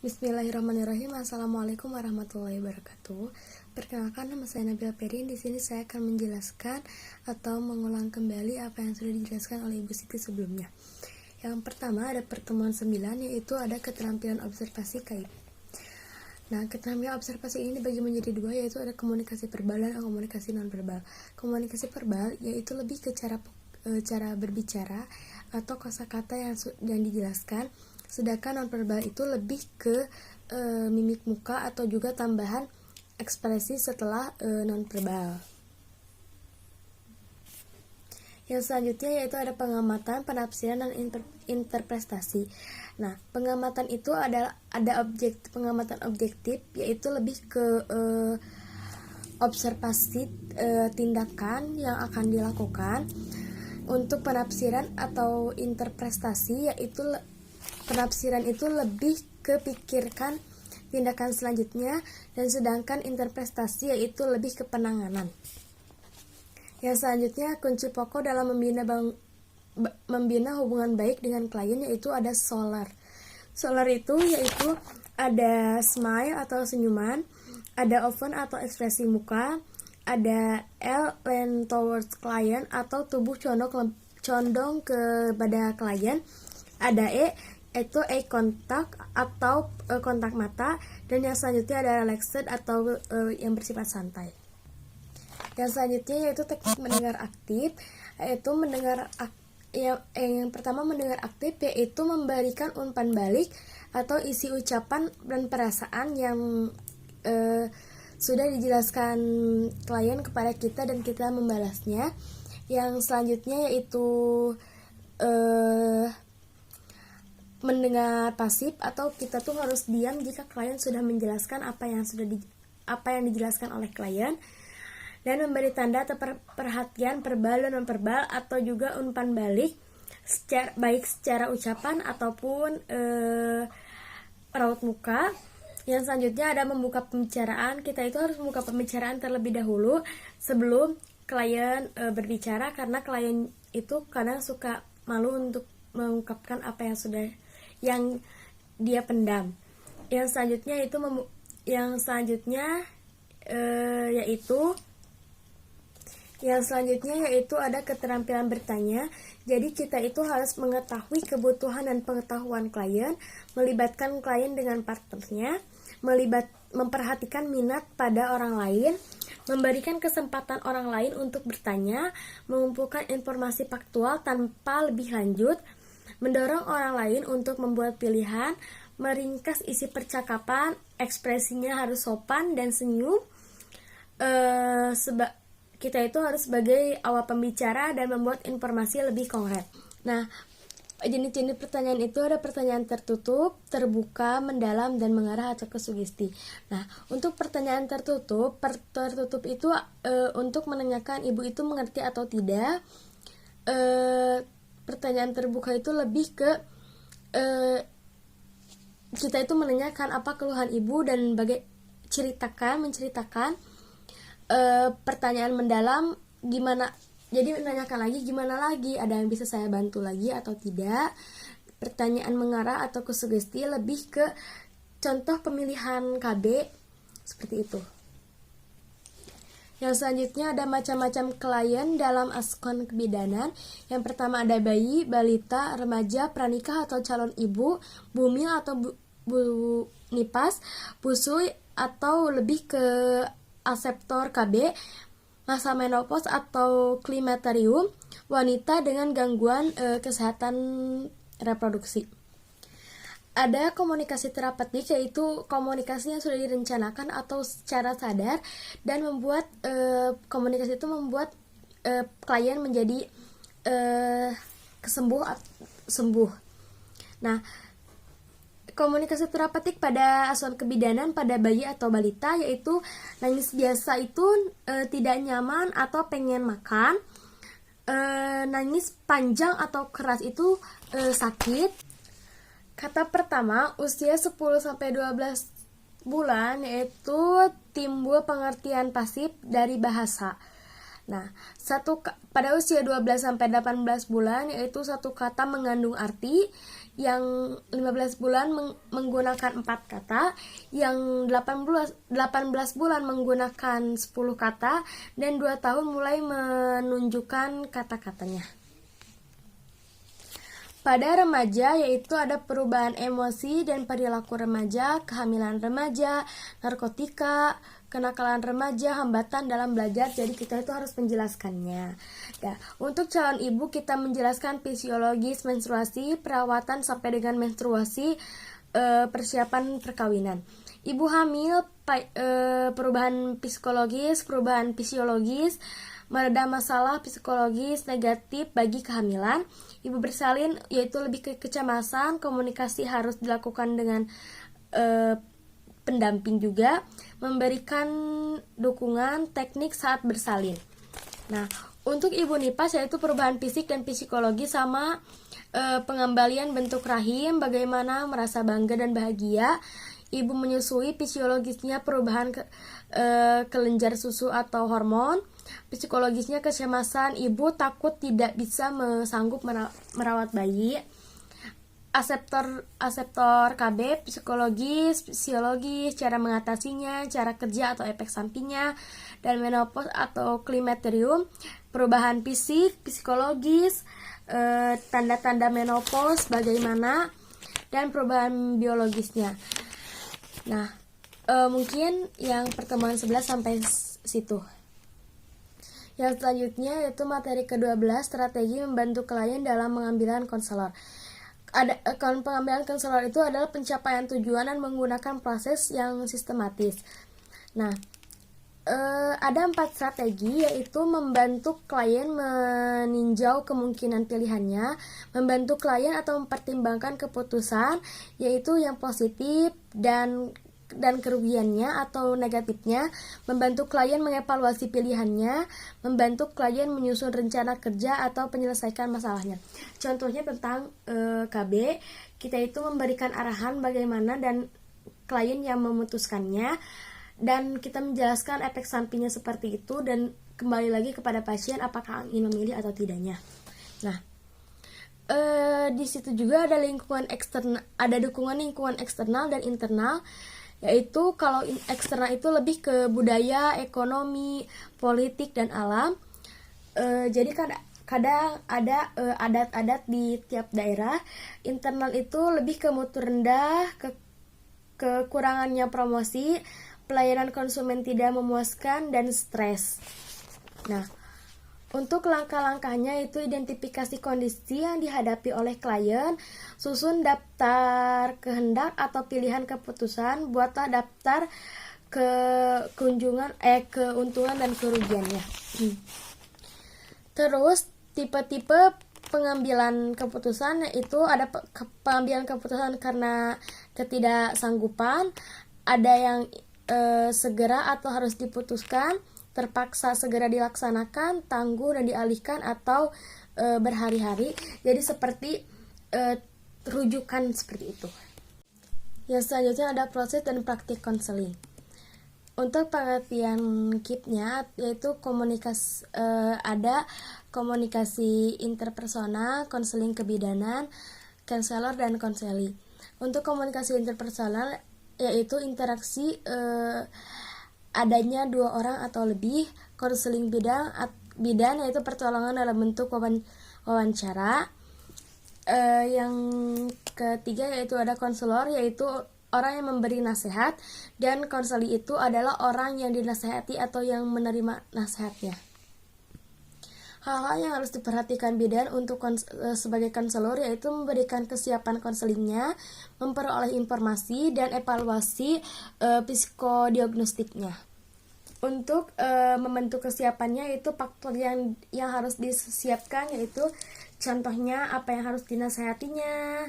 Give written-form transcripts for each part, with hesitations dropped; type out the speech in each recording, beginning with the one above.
Bismillahirrahmanirrahim. Assalamualaikum warahmatullahi wabarakatuh. Perkenalkan, nama saya Nabila Perin. Di sini saya akan menjelaskan atau mengulang kembali apa yang sudah dijelaskan oleh Ibu Siti sebelumnya. Yang pertama ada pertemuan 9, yaitu ada keterampilan observasi KIP. Nah, keterampilan observasi ini dibagi menjadi dua, yaitu ada komunikasi verbal dan komunikasi non-verbal. Komunikasi verbal yaitu lebih ke cara berbicara atau kosakata yang dijelaskan. Sedangkan nonverbal itu lebih ke mimik muka atau juga tambahan ekspresi setelah nonverbal. Yang selanjutnya yaitu ada pengamatan, penafsiran, dan interpretasi. Nah, pengamatan itu ada pengamatan objektif, yaitu lebih ke observasi tindakan yang akan dilakukan. Untuk penafsiran atau interpretasi, yaitu penafsiran itu lebih kepikirkan tindakan selanjutnya, dan sedangkan interpretasi yaitu lebih ke penanganan. Yang selanjutnya, kunci pokok dalam membina hubungan baik dengan klien yaitu ada SOLAR. SOLAR itu yaitu ada smile atau senyuman, ada open atau ekspresi muka, ada L lean towards client atau tubuh condong kepada klien, ada E itu eye contact atau kontak mata, dan yang selanjutnya ada relaxed atau yang bersifat santai. Yang selanjutnya yaitu teknik mendengar aktif, yaitu yang pertama mendengar aktif yaitu memberikan umpan balik atau isi ucapan dan perasaan yang sudah dijelaskan klien kepada kita dan kita membalasnya. Yang selanjutnya yaitu mendengar pasif atau kita tuh harus diam jika klien sudah menjelaskan apa yang dijelaskan oleh klien, dan memberi tanda atau perhatian verbal dan non-verbal atau juga umpan balik baik secara ucapan ataupun raut muka. Yang selanjutnya ada membuka pembicaraan. Kita itu harus membuka pembicaraan terlebih dahulu sebelum klien berbicara, karena klien itu kadang suka malu untuk mengungkapkan apa yang dia pendam. Yang selanjutnya yaitu ada keterampilan bertanya. Jadi kita itu harus mengetahui kebutuhan dan pengetahuan klien, melibatkan klien dengan partnernya, memperhatikan minat pada orang lain, memberikan kesempatan orang lain untuk bertanya, mengumpulkan informasi faktual tanpa lebih lanjut, mendorong orang lain untuk membuat pilihan, meringkas isi percakapan, ekspresinya harus sopan dan senyum. Kita itu harus sebagai awal pembicara dan membuat informasi lebih konkret. Nah, jenis-jenis pertanyaan itu ada pertanyaan tertutup, terbuka, mendalam, dan mengarah atau ke sugesti. Nah, untuk pertanyaan tertutup itu untuk menanyakan ibu itu mengerti atau tidak. Pertanyaan terbuka itu lebih ke kita itu menanyakan apa keluhan ibu dan menceritakan. Pertanyaan mendalam gimana, jadi menanyakan lagi gimana lagi, ada yang bisa saya bantu lagi atau tidak. Pertanyaan mengarah atau ke sugesti lebih ke contoh pemilihan KB seperti itu. Yang selanjutnya ada macam-macam klien dalam askon kebidanan. Yang pertama ada bayi, balita, remaja, pranikah atau calon ibu, bumil atau bu nipas, busui atau lebih ke aseptor KB, masa menopause atau klimakterium, wanita dengan gangguan kesehatan reproduksi. Ada komunikasi terapeutik, yaitu komunikasi yang sudah direncanakan atau secara sadar dan membuat komunikasi itu membuat klien menjadi sembuh. Nah, komunikasi terapeutik pada asuhan kebidanan pada bayi atau balita yaitu nangis biasa itu tidak nyaman atau pengen makan, nangis panjang atau keras itu sakit. Kata pertama usia 10-12 bulan yaitu timbul pengertian pasif dari bahasa. Nah, pada usia 12-18 bulan yaitu satu kata mengandung arti yang 15 bulan menggunakan 4 kata, yang 18 bulan menggunakan 10 kata, dan 2 tahun mulai menunjukkan kata-katanya. Pada remaja, yaitu ada perubahan emosi dan perilaku remaja, kehamilan remaja, narkotika, kenakalan remaja, hambatan dalam belajar. Jadi kita itu harus menjelaskannya. Nah, untuk calon ibu kita menjelaskan fisiologis menstruasi, perawatan sampai dengan menstruasi, persiapan perkawinan. Ibu hamil, perubahan psikologis, perubahan fisiologis, mereda masalah psikologis negatif bagi kehamilan. Ibu bersalin yaitu lebih ke kecemasan, komunikasi harus dilakukan dengan pendamping juga, memberikan dukungan teknik saat bersalin. Nah, untuk ibu nifas yaitu perubahan fisik dan psikologi sama pengembalian bentuk rahim, bagaimana merasa bangga dan bahagia. Ibu menyusui, fisiologisnya perubahan kelenjar susu atau hormon, psikologisnya kecemasan, ibu takut tidak bisa sanggup merawat bayi. Aseptor KB, psikologis, fisiologis, cara mengatasinya, cara kerja atau efek sampingnya, dan menopause atau klimakterium, perubahan fisik, psikologis, tanda-tanda menopause bagaimana, dan perubahan biologisnya. Nah, mungkin yang pertemuan 11 sampai situ. Yang selanjutnya yaitu materi ke-12, strategi membantu klien dalam pengambilan konselor. Pengambilan konselor itu adalah pencapaian tujuan dan menggunakan proses yang sistematis. Nah, ada 4 strategi, yaitu membantu klien meninjau kemungkinan pilihannya, membantu klien atau mempertimbangkan keputusan, yaitu yang positif dan kerugiannya atau negatifnya, membantu klien mengevaluasi pilihannya, membantu klien menyusun rencana kerja atau menyelesaikan masalahnya. Contohnya tentang KB, kita itu memberikan arahan bagaimana dan klien yang memutuskannya, dan kita menjelaskan efek sampingnya seperti itu, dan kembali lagi kepada pasien apakah ingin memilih atau tidaknya. Nah, di situ juga ada lingkungan eksternal, ada dukungan lingkungan eksternal dan internal. Yaitu kalau eksternal itu lebih ke budaya, ekonomi, politik, dan alam. Jadi kadang ada adat-adat di tiap daerah. Internal itu lebih ke mutu rendah, kekurangannya promosi, pelayanan konsumen tidak memuaskan, dan stres. Nah, untuk langkah-langkahnya itu identifikasi kondisi yang dihadapi oleh klien, susun daftar kehendak atau pilihan keputusan, buatlah daftar keuntungan dan kerugiannya. Terus tipe-tipe pengambilan keputusan, yaitu ada pengambilan keputusan karena ketidaksanggupan, ada yang segera atau harus diputuskan, terpaksa segera dilaksanakan, tangguh dan dialihkan, atau berhari-hari. Jadi seperti rujukan seperti itu. Yang selanjutnya ada proses dan praktik konseling. Untuk pengertian KIP-nya yaitu ada komunikasi interpersonal, konseling kebidanan, konselor, dan konseli. Untuk komunikasi interpersonal yaitu interaksi adanya 2 orang atau lebih. Konseling bidan yaitu pertolongan dalam bentuk wawancara. Yang ketiga yaitu ada konselor, yaitu orang yang memberi nasihat, dan konseli itu adalah orang yang dinasehati atau yang menerima nasihatnya. Hal-hal yang harus diperhatikan bidan untuk sebagai konselor yaitu memberikan kesiapan konselingnya, memperoleh informasi, dan evaluasi psikodiagnostiknya. Untuk membentuk kesiapannya itu faktor yang harus disiapkan, yaitu contohnya apa yang harus dinasehatinya,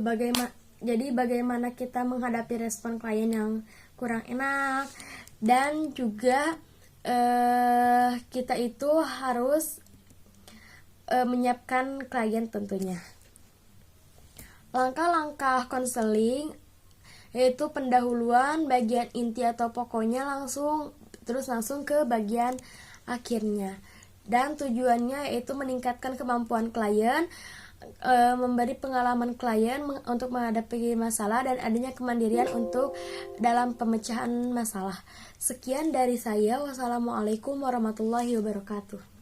bagaimana kita menghadapi respon klien yang kurang enak, dan juga kita itu harus menyiapkan klien tentunya. Langkah-langkah konseling yaitu pendahuluan, bagian inti atau pokoknya, langsung ke bagian akhirnya. Dan tujuannya yaitu meningkatkan kemampuan klien, memberi pengalaman klien untuk menghadapi masalah dan adanya kemandirian untuk dalam pemecahan masalah. Sekian dari saya. Wassalamualaikum warahmatullahi wabarakatuh.